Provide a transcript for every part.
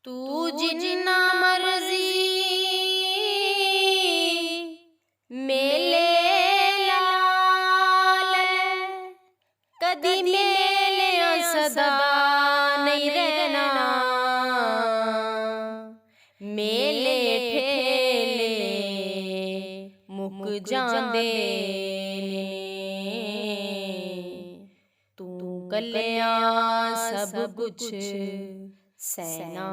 तू जिन्ना मर्जी मेले ला कदी मेले सदा नहीं रहना। मेले ठेले मुक जांदे तू कलिया सब कुछ सहना।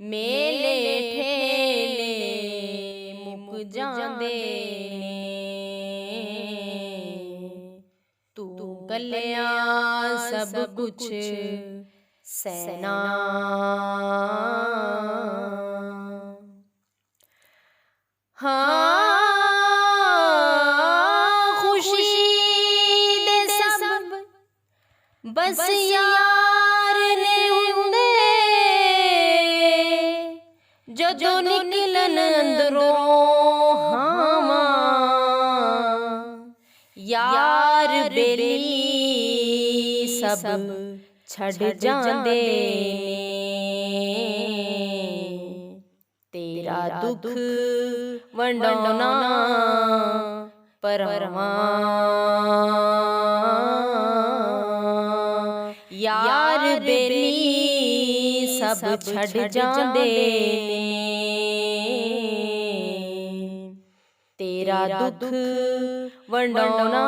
मेले ठेले मुक जांदे तू कलिया सब कुछ सहना। हाँ खुशी दे सब बस यार ने हुंदे जो निकलन अंदरों हामा। यार बेली सब छड़ जांदे तेरा दुख वंडोना परवा। यार बेली सब छड़ जांदे तेरा दुख वंडोना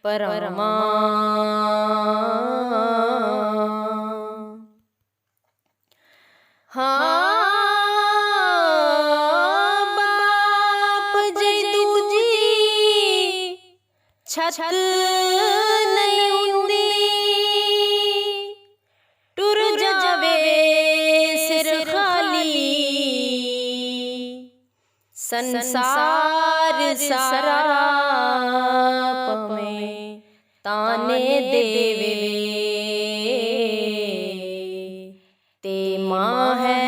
परवा। हाँ बाप जय दूजी छत नहीं हुंदी टुर जावे सिर खाली। संसार सारा पमें ताने देवे ते माँ है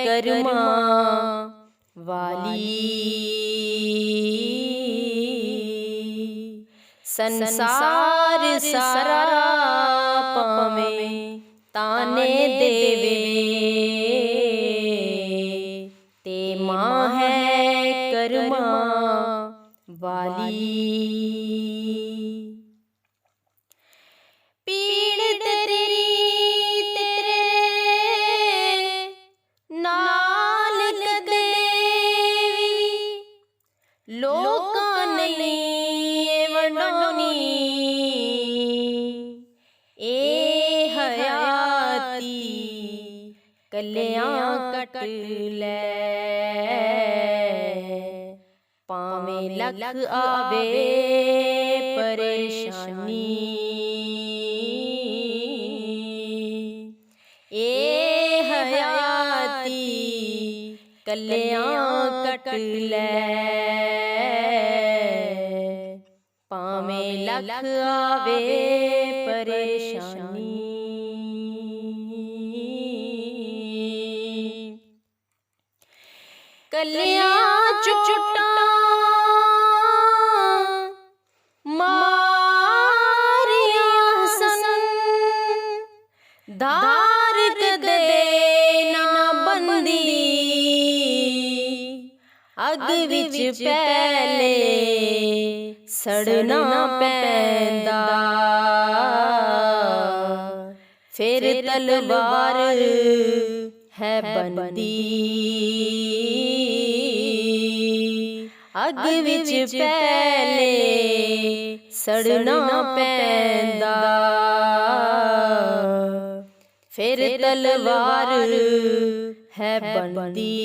करमा वाली। संसार सारा पमें ताने देवे ते माँ है करमा वाली। पीड़ तेरी तेरे नाल कदेवी लोकां नहीं वंडोनी। ए हयाती कलियां कट ले पावें लख आवे परेशानी। ए हयाती कलियां कट ले पावें लख आवे परेशानी। कलियां चुटा मारिया सन धार कदे ना बंदी। अग विच पहले सड़ना पैंदा फिर तलवार है बंदी। अग विच पहले सड़ना पैंदा फिर तलवार है बंदी।